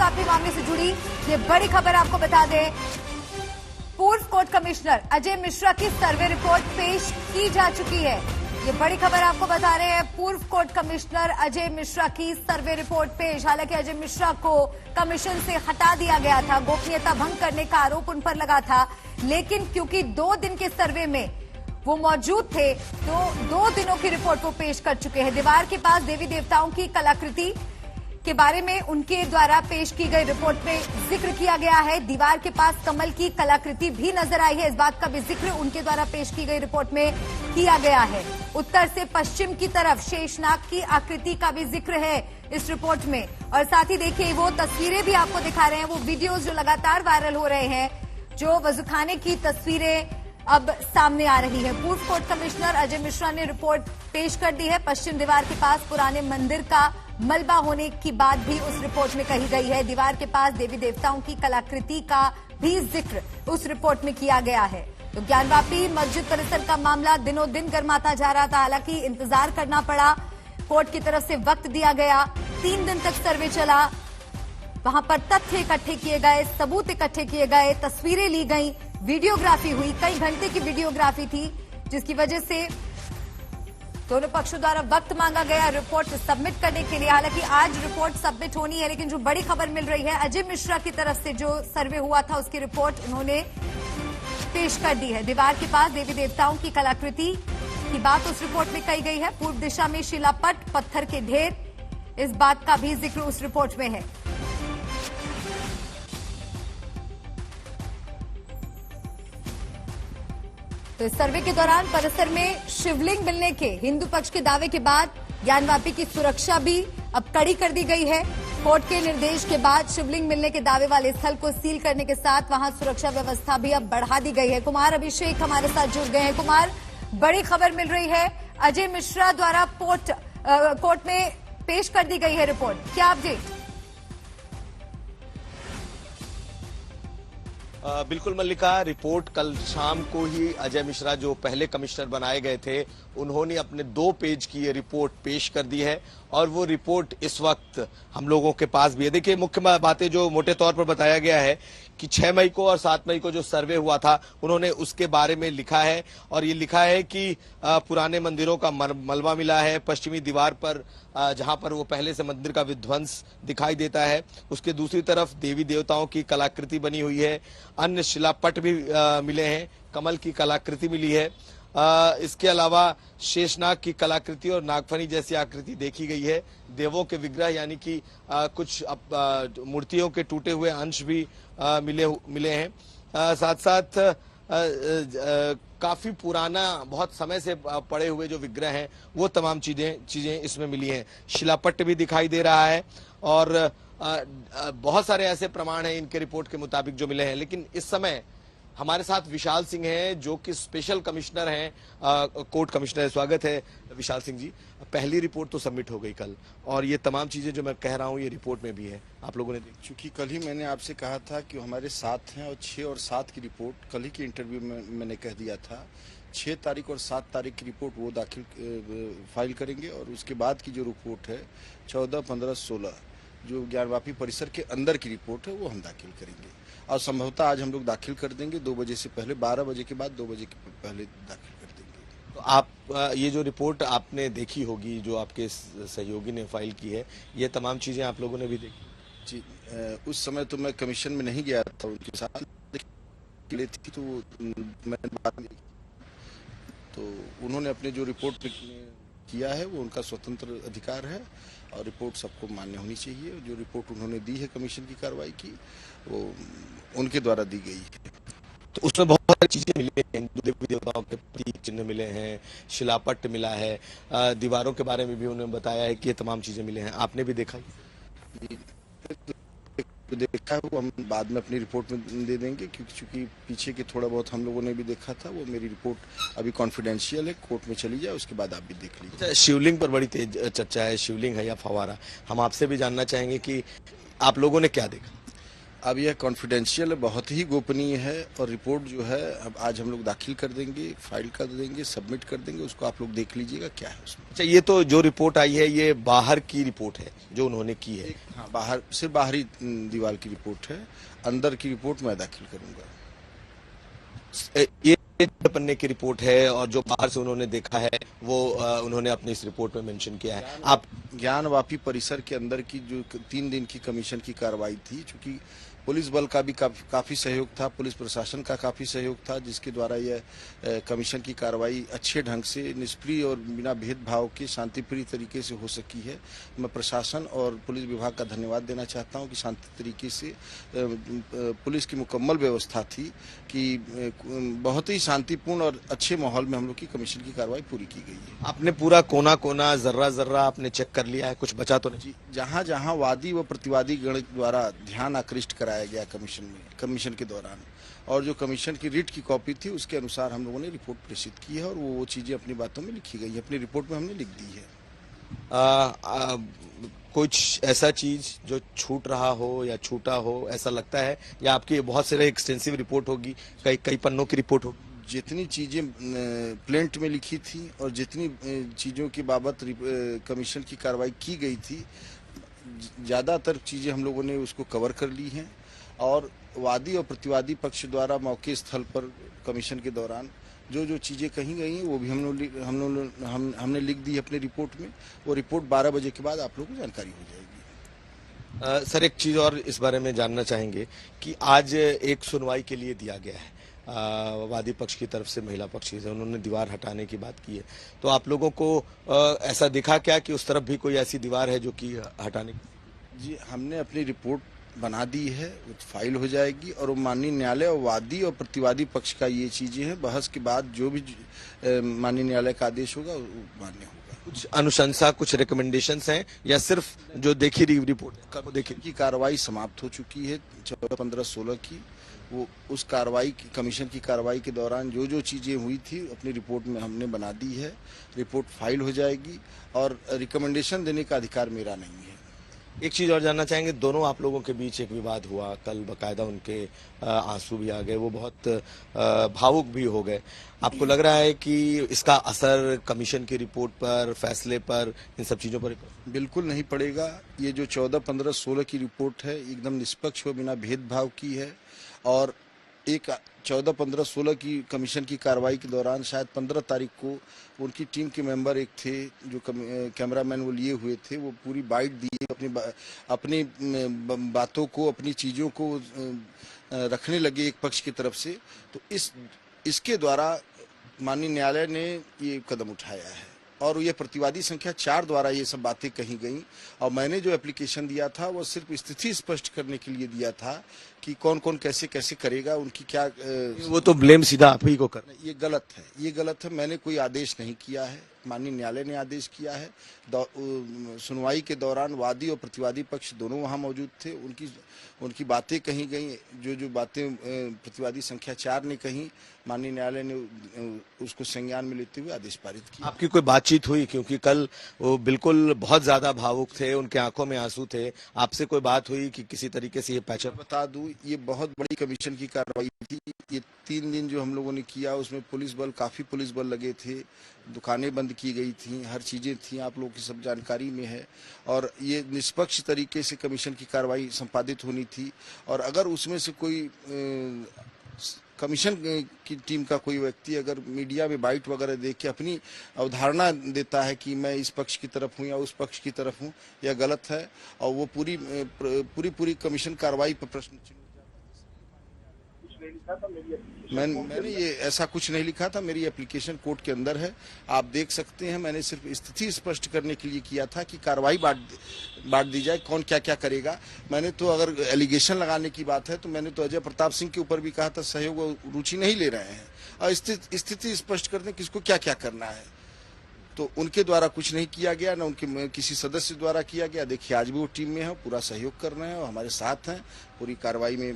काफी मामले से जुड़ी ये बड़ी खबर आपको बता दें। पूर्व कोर्ट कमिश्नर अजय मिश्रा की सर्वे रिपोर्ट पेश की जा चुकी है। ये बड़ी खबर आपको बता रहे हैं। पूर्व कोर्ट कमिश्नर अजय मिश्रा की सर्वे रिपोर्ट पेश। हालांकि अजय मिश्रा को कमीशन से हटा दिया गया था, गोपनीयता भंग करने का आरोप उन पर लगा था, लेकिन क्योंकि 2 दिन के सर्वे में वो मौजूद थे तो 2 दिनों की रिपोर्ट वो पेश कर चुके हैं। दीवार के पास देवी देवताओं की कलाकृति के बारे में उनके द्वारा पेश की गई रिपोर्ट में जिक्र किया गया है। दीवार के पास कमल की कलाकृति भी नजर आई है, इस बात का भी जिक्र उनके द्वारा पेश की गई रिपोर्ट में किया गया है। उत्तर से पश्चिम की तरफ शेषनाग की आकृति का भी जिक्र है इस रिपोर्ट में। और साथ ही देखिए वो तस्वीरें भी आपको दिखा रहे हैं, वो वीडियोज जो लगातार वायरल हो रहे हैं, जो वजूखाने की तस्वीरें अब सामने आ रही है। पूर्व कोर्ट कमिश्नर अजय मिश्रा ने रिपोर्ट पेश कर दी है। पश्चिम दीवार के पास पुराने मंदिर का मलबा होने की बात भी उस रिपोर्ट में कही गई है। दीवार के पास देवी देवताओं की कलाकृति का भी जिक्र उस रिपोर्ट में किया गया है। तो ज्ञानवापी मस्जिद परिसर का मामला दिनों दिन गर्माता जा रहा था। हालांकि इंतजार करना पड़ा, कोर्ट की तरफ से वक्त दिया गया, 3 दिन तक सर्वे चला, वहां पर तथ्य इकट्ठे किए गए, सबूत इकट्ठे किए गए, तस्वीरें ली गई, वीडियोग्राफी हुई, कई घंटे की वीडियोग्राफी थी, जिसकी वजह से दोनों पक्षों द्वारा वक्त मांगा गया रिपोर्ट सबमिट करने के लिए। हालांकि आज रिपोर्ट सबमिट होनी है, लेकिन जो बड़ी खबर मिल रही है, अजय मिश्रा की तरफ से जो सर्वे हुआ था उसकी रिपोर्ट उन्होंने पेश कर दी है। दीवार के पास देवी देवताओं की कलाकृति की बात उस रिपोर्ट में कही गई है। पूर्व दिशा में शिलापट, पत्थर के ढेर, इस बात का भी जिक्र उस रिपोर्ट में है। तो इस सर्वे के दौरान परिसर में शिवलिंग मिलने के हिंदू पक्ष के दावे के बाद ज्ञानवापी की सुरक्षा भी अब कड़ी कर दी गई है। कोर्ट के निर्देश के बाद शिवलिंग मिलने के दावे वाले स्थल को सील करने के साथ वहां सुरक्षा व्यवस्था भी अब बढ़ा दी गई है। कुमार अभिषेक हमारे साथ जुड़ गए हैं। कुमार, बड़ी खबर मिल रही है, अजय मिश्रा द्वारा कोर्ट में पेश कर दी गई है रिपोर्ट, क्या अपडेट? बिल्कुल मल्लिका, रिपोर्ट कल शाम को ही अजय मिश्रा जो पहले कमिश्नर बनाए गए थे उन्होंने अपने 2 पेज की ये रिपोर्ट पेश कर दी है और वो रिपोर्ट इस वक्त हम लोगों के पास भी है। देखिए मुख्य बातें जो मोटे तौर पर बताया गया है कि 6 मई को और 7 मई को जो सर्वे हुआ था उन्होंने उसके बारे में लिखा है और ये लिखा है कि पुराने मंदिरों का मलबा मिला है। पश्चिमी दीवार पर जहां पर वो पहले से मंदिर का विध्वंस दिखाई देता है, उसके दूसरी तरफ देवी देवताओं की कलाकृति बनी हुई है, अन्य शिलापट भी मिले हैं, कमल की कलाकृति मिली है। इसके अलावा शेषनाग की कलाकृति और नागफनी जैसी आकृति देखी गई है। देवों के विग्रह यानी कि कुछ मूर्तियों के टूटे हुए अंश भी मिले हैं। साथ साथ काफी पुराना बहुत समय से पड़े हुए जो विग्रह हैं वो तमाम चीजें इसमें मिली हैं। शिलापट्ट भी दिखाई दे रहा है और बहुत सारे ऐसे प्रमाण हैं इनके रिपोर्ट के मुताबिक जो मिले हैं। लेकिन इस समय हमारे साथ विशाल सिंह हैं जो कि स्पेशल कमिश्नर हैं, कोर्ट कमिश्नर। स्वागत है विशाल सिंह जी। पहली रिपोर्ट तो सबमिट हो गई कल और ये तमाम चीजें जो मैं कह रहा हूँ ये रिपोर्ट में भी है, आप लोगों ने देखी? चूंकि कल ही मैंने आपसे कहा था कि हमारे 7 हैं और 6 और 7 की रिपोर्ट कल ही के इंटरव्यू में मैंने कह दिया था। 6 तारीख और 7 तारीख की रिपोर्ट वो फाइल करेंगे और उसके बाद की जो रिपोर्ट है 14, 15, 16 जो ज्ञानवापी परिसर के अंदर की रिपोर्ट है वो हम दाखिल करेंगे और संभवतः आज हम लोग दाखिल कर देंगे 2 बजे से पहले, 12 बजे के बाद 2 बजे के पहले दाखिल कर देंगे। तो आप ये जो रिपोर्ट आपने देखी होगी जो आपके सहयोगी ने फाइल की है, ये तमाम चीजें आप लोगों ने भी देखी? जी, उस समय तो मैं कमीशन में नहीं गया था उनके साथ, थी तो मैंने बात नहीं, तो उन्होंने अपने जो रिपोर्ट किया है वो उनका स्वतंत्र अधिकार है और रिपोर्ट सबको मान्य होनी चाहिए। जो रिपोर्ट उन्होंने दी है कमीशन की कार्रवाई की वो उनके द्वारा दी गई है। तो उसमें बहुत सारी चीजें मिली हैं, हिंदू देवी देवताओं के प्रतीक चिन्ह मिले हैं, शिलापट्ट मिला है, दीवारों के बारे में भी उन्होंने बताया है कि ये तमाम चीजें मिले हैं। आपने भी देखा? देखा है वो हम बाद में अपनी रिपोर्ट में दे देंगे क्योंकि चूंकि पीछे के थोड़ा बहुत हम लोगों ने भी देखा था। वो मेरी रिपोर्ट अभी कॉन्फिडेंशियल है, कोर्ट में चली जाए उसके बाद आप भी देख लीजिए। शिवलिंग पर बड़ी तेज चर्चा है, शिवलिंग है या फवारा, हम आपसे भी जानना चाहेंगे कि आप लोगों ने क्या देखा? अब यह कॉन्फिडेंशियल है, बहुत ही गोपनीय है और रिपोर्ट जो है अब आज हम लोग दाखिल कर देंगे, फाइल कर देंगे, सबमिट कर देंगे, उसको आप लोग देख लीजिएगा क्या है उसमें। अच्छा, ये तो जो रिपोर्ट आई है ये बाहर की रिपोर्ट है जो उन्होंने की है। हाँ, बाहर सिर्फ बाहरी दीवार की रिपोर्ट है, अंदर की रिपोर्ट मैं दाखिल करूंगा। ये पन्ने की रिपोर्ट है और जो बाहर से उन्होंने देखा है वो उन्होंने अपनी इस रिपोर्ट में मेंशन किया है। आप ज्ञानवापी परिसर के अंदर की जो 3 दिन की कमीशन की कार्रवाई थी, चूंकि पुलिस बल का भी काफी सहयोग था, पुलिस प्रशासन का काफी सहयोग था, जिसके द्वारा यह कमीशन की कार्रवाई अच्छे ढंग से निष्क्रिय और बिना भेदभाव के शांतिप्रिय तरीके से हो सकी है। मैं प्रशासन और पुलिस विभाग का धन्यवाद देना चाहता हूं कि शांति तरीके से पुलिस की मुकम्मल व्यवस्था थी कि बहुत ही शांतिपूर्ण और अच्छे माहौल में हम लोग की कमीशन की कार्रवाई पूरी की गई है। आपने पूरा कोना कोना जर्रा जर्रा आपने चेक कर लिया है, कुछ बचा तो नहीं? जहां जहां वादी व प्रतिवादी गण द्वारा ध्यान आकृष्ट कराया गया कमीशन के दौरान, और जो कमीशन की रिट की कॉपी थी उसके अनुसार हम लोगों ने रिपोर्ट प्रेषित की है और वो चीजें अपनी बातों में लिखी गई है, अपनी रिपोर्ट में हमने लिख दी है। कुछ ऐसा चीज जो छूट रहा हो या छूटा हो ऐसा लगता है, या आपकी बहुत सारे एक्सटेंसिव रिपोर्ट होगी, कई पन्नों की रिपोर्ट होगी? जितनी चीजें प्लेंट में लिखी थी और जितनी चीजों की बाबत कमीशन की कार्रवाई की गई थी, ज्यादातर चीजें हम लोगों ने उसको कवर कर ली हैं और वादी और प्रतिवादी पक्ष द्वारा मौके स्थल पर कमीशन के दौरान जो जो चीजें कही गई हैं वो भी हमने लिख दी अपनी रिपोर्ट में। वो रिपोर्ट 12 बजे के बाद आप लोगों को जानकारी हो जाएगी। सर, एक चीज और इस बारे में जानना चाहेंगे कि आज एक सुनवाई के लिए दिया गया है वादी पक्ष की तरफ से, महिला पक्ष से उन्होंने दीवार हटाने की बात की है, तो आप लोगों को ऐसा दिखा क्या कि उस तरफ भी कोई ऐसी दीवार है जो कि हटाने की? जी, हमने अपनी रिपोर्ट बना दी है, फाइल हो जाएगी और वो माननीय न्यायालय और वादी और प्रतिवादी पक्ष का ये चीजें हैं, बहस के बाद जो भी माननीय न्यायालय का आदेश होगा वो मान्य होगा। कुछ अनुशंसा, कुछ रिकमेंडेशंस हैं या सिर्फ जो देखी रिपोर्ट देखी की कार्रवाई समाप्त हो चुकी है 14, 15, 16 की। वो उस कार्रवाई की, कमीशन की कार्रवाई के दौरान जो जो चीजें हुई थी अपनी रिपोर्ट में हमने बना दी है, रिपोर्ट फाइल हो जाएगी और रिकमेंडेशन देने का अधिकार मेरा नहीं है। एक चीज और जानना चाहेंगे, दोनों आप लोगों के बीच एक विवाद हुआ कल, बकायदा उनके आंसू भी आ गए, वो बहुत भावुक भी हो गए। आपको लग रहा है कि इसका असर कमीशन की रिपोर्ट पर, फैसले पर, इन सब चीजों पर? बिल्कुल नहीं पड़ेगा। ये जो 14, 15, 16 की रिपोर्ट है एकदम निष्पक्ष व बिना भेदभाव की है और एक 14, 15, 16 की कमीशन की कार्रवाई के दौरान शायद 15 तारीख को उनकी टीम के मेंबर एक थे जो कैमरामैन वो लिए हुए थे, वो पूरी बाइट दिए, अपनी बातों को, अपनी चीज़ों को रखने लगे एक पक्ष की तरफ से। तो इसके द्वारा माननीय न्यायालय ने ये कदम उठाया है और ये प्रतिवादी संख्या 4 द्वारा ये सब बातें कही गई और मैंने जो एप्लीकेशन दिया था वो सिर्फ स्थिति स्पष्ट करने के लिए दिया था कि कौन कौन कैसे कैसे करेगा, उनकी क्या वो तो ब्लेम सीधा आप ही को करना। ये गलत है, ये गलत है। मैंने कोई आदेश नहीं किया है, माननीय न्यायालय ने आदेश किया है। सुनवाई के दौरान वादी और प्रतिवादी पक्ष दोनों वहां मौजूद थे, उनकी बातें कही गई, जो बातें प्रतिवादी संख्या 4 ने कही, माननीय न्यायालय ने उसको संज्ञान में लेते हुए आदेश पारित किया। आपकी कोई बातचीत हुई, क्योंकि कल वो बिल्कुल बहुत ज्यादा भावुक थे, उनके आंखों में आंसू थे, आपसे कोई बात हुई कि किसी तरीके से ये पैचअप? बता दूं, ये बहुत बड़ी कमीशन की कार्रवाई थी। ये 3 दिन जो हम लोगों ने किया उसमें काफी पुलिस बल लगे थे, दुकानें बंद की गई थी, हर चीजें थी, आप लोगों की सब जानकारी में है और ये निष्पक्ष तरीके से कमीशन की कार्रवाई संपादित होनी थी। और अगर उसमें से कोई कमीशन की टीम का कोई व्यक्ति अगर मीडिया में बाइट वगैरह देख के अपनी अवधारणा देता है कि मैं इस पक्ष की तरफ हूं या उस पक्ष की तरफ हूं, यह गलत है और वो पूरी कमीशन कार्रवाई पर प्रश्न चिन्ह। मैंने ये ऐसा कुछ नहीं लिखा था, मेरी एप्लीकेशन कोर्ट के अंदर है, आप देख सकते हैं। मैंने सिर्फ स्थिति स्पष्ट करने के लिए किया था कि कार्रवाई बांट दी जाए, कौन क्या क्या करेगा। मैंने तो अगर एलिगेशन लगाने की बात है तो मैंने तो अजय प्रताप सिंह के ऊपर भी कहा था सहयोग रुचि नहीं ले रहे हैं और स्थिति स्पष्ट कर दें किसको क्या क्या करना है। तो उनके द्वारा कुछ नहीं किया गया, ना उनके किसी सदस्य द्वारा किया गया। देखिए आज भी वो टीम में है, पूरा सहयोग कर रहे हैं और हमारे साथ हैं पूरी कार्रवाई में,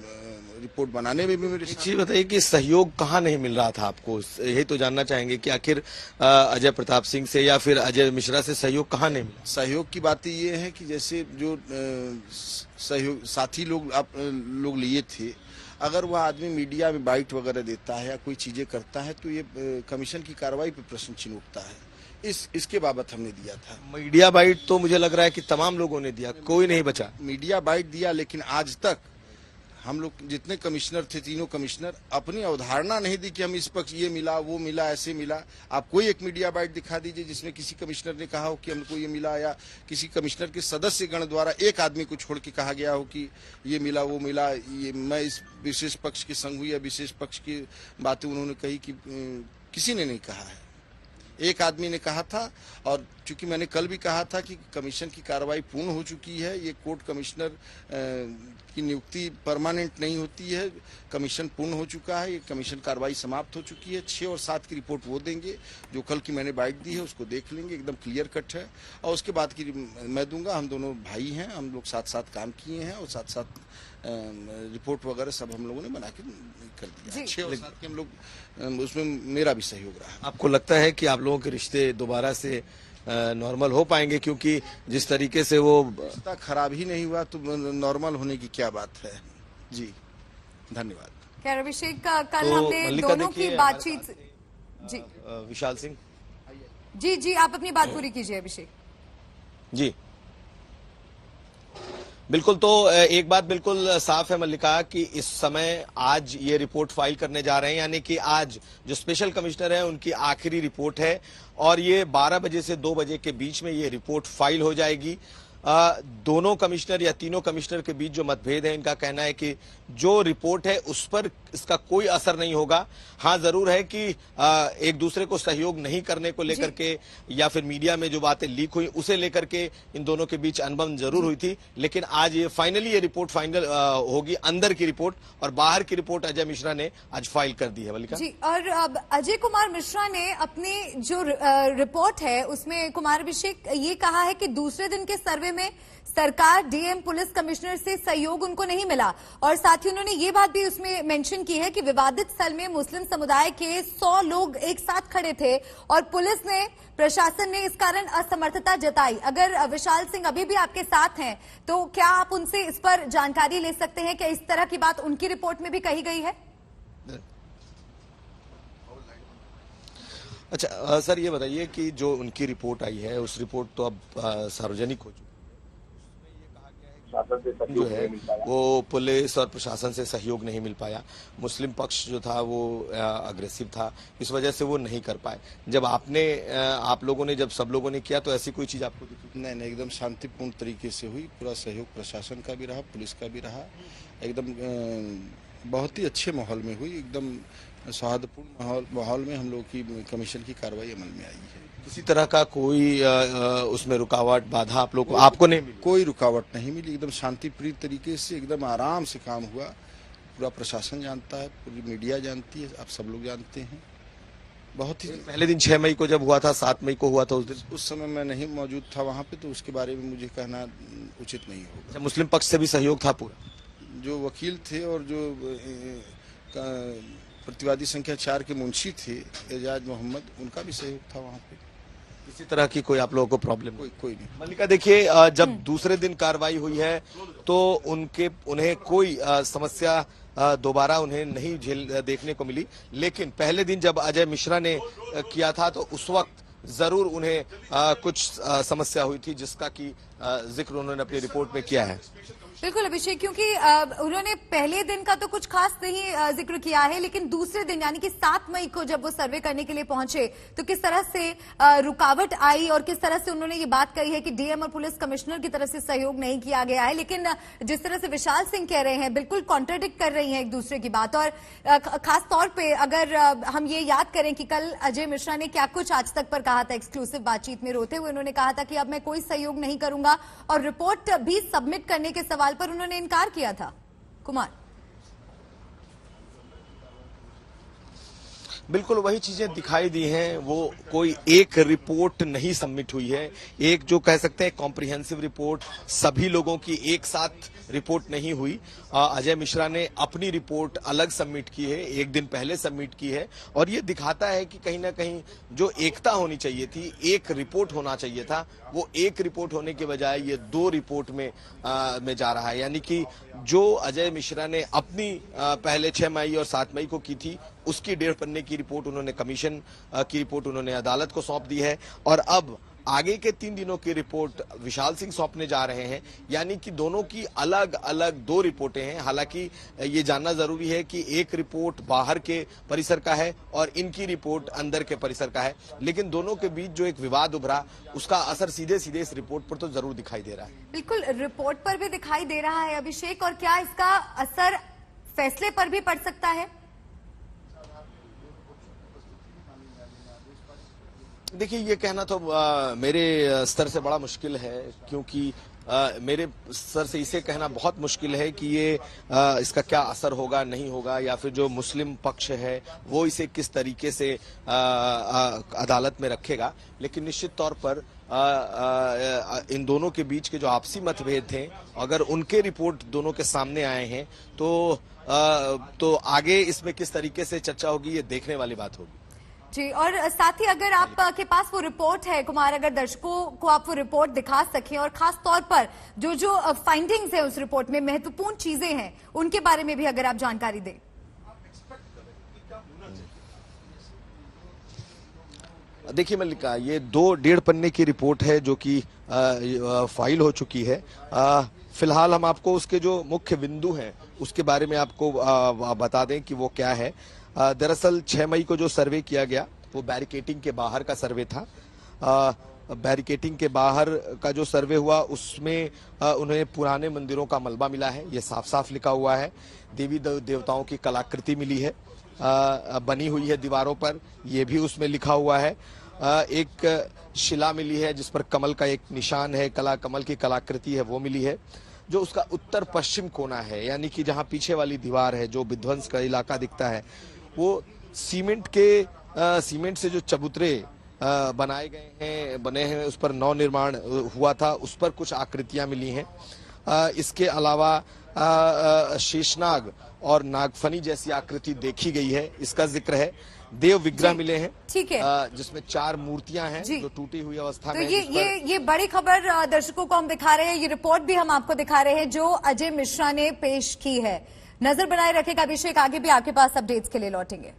रिपोर्ट बनाने में भी मेरे एक चीज बताइए कि सहयोग कहाँ नहीं मिल रहा था आपको, यही तो जानना चाहेंगे कि आखिर अजय प्रताप सिंह से या फिर अजय मिश्रा से सहयोग कहाँ नहीं मिला। सहयोग की बातें ये है कि जैसे जो सहयोग साथी लोग लिए थे, अगर वह आदमी मीडिया में बाइट वगैरह देता है या कोई चीजें करता है तो ये कमीशन की कार्रवाई पे प्रश्न चिन्ह उठता है। इसके बाबत हमने दिया था। मीडिया बाइट तो मुझे लग रहा है कि तमाम लोगों ने दिया, कोई नहीं बचा। मीडिया बाइट दिया, लेकिन आज तक हम लोग जितने कमिश्नर थे, तीनों कमिश्नर, अपनी अवधारणा नहीं दी कि हम इस पक्ष ये मिला वो मिला ऐसे मिला। आप कोई एक मीडिया बाइट दिखा दीजिए जिसमें किसी कमिश्नर ने कहा हो कि हमको ये मिला, या किसी कमिश्नर के सदस्य गण द्वारा एक आदमी को छोड़ के कहा गया हो कि ये मिला वो मिला, ये मैं इस विशेष पक्ष के संग हुई या विशेष पक्ष की बातें उन्होंने कही, कि किसी ने नहीं कहा है। एक आदमी ने कहा था, और चूंकि मैंने कल भी कहा था कि कमीशन की कार्रवाई पूर्ण हो चुकी है, ये कोर्ट कमिश्नर की नियुक्ति परमानेंट नहीं होती है, कमीशन पूर्ण हो चुका है, ये कमीशन कार्रवाई समाप्त हो चुकी है। 6 और 7 की रिपोर्ट वो देंगे, जो कल की मैंने बाइट दी है उसको देख लेंगे, एकदम क्लियर कट है, और उसके बाद की मैं दूंगा। हम दोनों भाई हैं, हम लोग साथ साथ काम किए हैं और साथ साथ रिपोर्ट वगैरह सब हम लोगों ने बना के कर दिया। 6 और 7 के हम लोग, उसमें मेरा भी सहयोग रहा। आपको लगता है कि आप लोगों के रिश्ते दोबारा से नॉर्मल हो पाएंगे, क्योंकि जिस तरीके से वो रिश्ता खराब ही नहीं हुआ तो नॉर्मल होने की क्या बात है। जी धन्यवाद। खैर अभिषेक, कल तो हमने दोनों की बातचीत। जी विशाल सिंह जी आप अपनी बात पूरी कीजिए अभिषेक जी। बिल्कुल, तो एक बात बिल्कुल साफ है मल्लिका कि इस समय आज ये रिपोर्ट फाइल करने जा रहे हैं, यानी कि आज जो स्पेशल कमिश्नर है उनकी आखिरी रिपोर्ट है, और ये 12 बजे से 2 बजे के बीच में ये रिपोर्ट फाइल हो जाएगी। दोनों कमिश्नर या तीनों कमिश्नर के बीच जो मतभेद है, इनका कहना है कि जो रिपोर्ट है उस पर इसका कोई असर नहीं होगा। हाँ, जरूर है कि एक दूसरे को सहयोग नहीं करने को लेकर के या फिर मीडिया में जो बातें लीक हुई उसे लेकर के इन दोनों के बीच अनबन जरूर हुई थी, लेकिन आज ये फाइनली ये रिपोर्ट फाइनल होगी, अंदर की रिपोर्ट, और बाहर की रिपोर्ट अजय मिश्रा ने आज फाइल कर दी है। मल्लिका जी, और अब अजय कुमार मिश्रा ने अपनी जो रिपोर्ट है उसमें कुमार अभिषेक ये कहा है कि दूसरे दिन के सर्वे में सरकार, डीएम, पुलिस कमिश्नर से सहयोग उनको नहीं मिला, और साथ ही उन्होंने ये बात भी उसमें मेंशन की है कि विवादित स्थल में मुस्लिम समुदाय के 100 लोग एक साथ खड़े थे और पुलिस ने, प्रशासन ने इस कारण असमर्थता जताई। अगर विशाल सिंह अभी भी आपके साथ हैं तो क्या आप उनसे इस पर जानकारी ले सकते हैं कि इस तरह की बात उनकी रिपोर्ट में भी कही गई है? अच्छा सर, ये बताइए कि जो उनकी रिपोर्ट आई है उस रिपोर्ट तो अब सार्वजनिक हो चुकी जो है, वो पुलिस और प्रशासन से सहयोग नहीं मिल पाया, मुस्लिम पक्ष जो था वो अग्रेसिव था, इस वजह से वो नहीं कर पाए। जब आप लोगों ने, जब सब लोगों ने किया तो ऐसी कोई चीज आपको दिखी? नहीं, एकदम शांतिपूर्ण तरीके से हुई, पूरा सहयोग प्रशासन का भी रहा, पुलिस का भी रहा, एकदम बहुत ही अच्छे माहौल में हुई, एकदम सौहार्दपूर्ण माहौल में हम लोग की कमीशन की कार्रवाई अमल में आई है। किसी तरह का कोई उसमें रुकावट, बाधा आप लोग को आपको नहीं मिली? कोई रुकावट नहीं मिली, एकदम शांतिप्रिय तरीके से एकदम आराम से काम हुआ। पूरा प्रशासन जानता है, पूरी मीडिया जानती है, आप सब लोग जानते हैं। बहुत ही पहले दिन 6 मई को जब हुआ था, 7 मई को हुआ था, उस समय मैं नहीं मौजूद था वहाँ पे, तो उसके बारे में मुझे कहना उचित नहीं होगा। मुस्लिम पक्ष से भी सहयोग था पूरा? जो वकील थे और जो प्रतिवादी संख्या 4 के मुंशी थे एजाज मोहम्मद, उनका भी सहयोग था वहाँ पे। किसी तरह की कोई आप लोगों को प्रॉब्लम? कोई नहीं। मल्लिका देखिए, जब दूसरे दिन कार्रवाई हुई है तो उन्हें कोई समस्या दोबारा उन्हें नहीं देखने को मिली, लेकिन पहले दिन जब अजय मिश्रा ने किया था तो उस वक्त जरूर उन्हें कुछ समस्या हुई थी, जिसका की जिक्र उन्होंने अपनी रिपोर्ट में किया है। बिल्कुल अभिषेक, क्योंकि उन्होंने पहले दिन का तो कुछ खास नहीं जिक्र किया है, लेकिन दूसरे दिन यानी कि 7 मई को जब वो सर्वे करने के लिए पहुंचे तो किस तरह से रुकावट आई और किस तरह से उन्होंने ये बात कही है कि डीएम और पुलिस कमिश्नर की तरफ से सहयोग नहीं किया गया है। लेकिन जिस तरह से विशाल सिंह कह रहे हैं, बिल्कुल कॉन्ट्राडिक्ट कर रही हैं एक दूसरे की बात। और खास तौर पर अगर हम ये याद करें कि कल अजय मिश्रा ने क्या कुछ आज तक पर कहा था, एक्सक्लूसिव बातचीत में रोते हुए उन्होंने कहा था कि अब मैं कोई सहयोग नहीं करूंगा, और रिपोर्ट भी सबमिट करने के सवाल पर उन्होंने इनकार किया था। कुमार बिल्कुल वही चीजें दिखाई दी हैं। वो कोई एक रिपोर्ट नहीं सबमिट हुई है, एक जो कह सकते हैं कॉम्प्रिहेंसिव रिपोर्ट, सभी लोगों की एक साथ रिपोर्ट नहीं हुई। अजय मिश्रा ने अपनी रिपोर्ट अलग सबमिट की है, एक दिन पहले सबमिट की है, और ये दिखाता है कि कहीं ना कहीं जो एकता होनी चाहिए थी, एक रिपोर्ट होना चाहिए था, वो एक रिपोर्ट होने के बजाय ये दो रिपोर्ट में जा रहा है। यानी कि जो अजय मिश्रा ने अपनी पहले 6 मई और 7 मई को की थी, उसकी 1.5 पन्ने की रिपोर्ट उन्होंने कमीशन की रिपोर्ट उन्होंने अदालत को सौंप दी है, और अब आगे के 3 दिनों की रिपोर्ट विशाल सिंह सौंपने जा रहे हैं। यानी कि दोनों की अलग अलग 2 रिपोर्टें हैं। हालांकि ये जानना जरूरी है कि एक रिपोर्ट बाहर के परिसर का है और इनकी रिपोर्ट अंदर के परिसर का है, लेकिन दोनों के बीच जो एक विवाद उभरा, उसका असर सीधे सीधे इस रिपोर्ट पर तो जरूर दिखाई दे रहा है। बिल्कुल रिपोर्ट पर भी दिखाई दे रहा है अभिषेक, और क्या इसका असर फैसले पर भी पड़ सकता है? देखिए, ये कहना तो मेरे स्तर से बड़ा मुश्किल है, क्योंकि मेरे स्तर से इसे कहना बहुत मुश्किल है कि ये इसका क्या असर होगा, नहीं होगा, या फिर जो मुस्लिम पक्ष है वो इसे किस तरीके से अदालत में रखेगा। लेकिन निश्चित तौर पर इन दोनों के बीच के जो आपसी मतभेद थे, अगर उनके रिपोर्ट दोनों के सामने आए हैं तो आगे इसमें किस तरीके से चर्चा होगी, ये देखने वाली बात होगी। जी, और साथ ही अगर आपके पास वो रिपोर्ट है कुमार, अगर दर्शकों को आप वो रिपोर्ट दिखा सकें, और खास तौर पर जो जो फाइंडिंग्स है उस रिपोर्ट में, महत्वपूर्ण चीजें हैं, उनके बारे में भी अगर आप जानकारी दें। देखिए मल्लिका, ये 1.5 पन्ने की रिपोर्ट है जो कि फाइल हो चुकी है। फिलहाल हम आपको उसके जो मुख्य बिंदु हैं उसके बारे में आपको बता दें कि वो क्या है। दरअसल 6 मई को जो सर्वे किया गया वो बैरिकेटिंग के बाहर का सर्वे था। बैरिकेटिंग के बाहर का जो सर्वे हुआ उसमें उन्हें पुराने मंदिरों का मलबा मिला है, ये साफ साफ लिखा हुआ है। देवी देवताओं की कलाकृति मिली है, बनी हुई है दीवारों पर, ये भी उसमें लिखा हुआ है। एक शिला मिली है जिस पर कमल का एक निशान है, कमल की कलाकृति है, वो मिली है। जो उसका उत्तर पश्चिम कोना है, यानी कि जहां पीछे वाली दीवार है, जो विध्वंस का इलाका दिखता है, वो सीमेंट से जो चबूतरे बनाए गए हैं, बने हैं, उस पर नव निर्माण हुआ था, उस पर कुछ आकृतियां मिली हैं। इसके अलावा शेषनाग और नागफनी जैसी आकृति देखी गई है, इसका जिक्र है। देव विग्रह मिले हैं, ठीक है, जिसमें 4 मूर्तियां हैं जो टूटी हुई अवस्था में। तो ये बड़ी खबर दर्शकों को हम दिखा रहे हैं, ये रिपोर्ट भी हम आपको दिखा रहे हैं जो अजय मिश्रा ने पेश की है। नजर बनाए रखेगा अभिषेक, आगे भी आपके पास अपडेट्स के लिए लौटेंगे।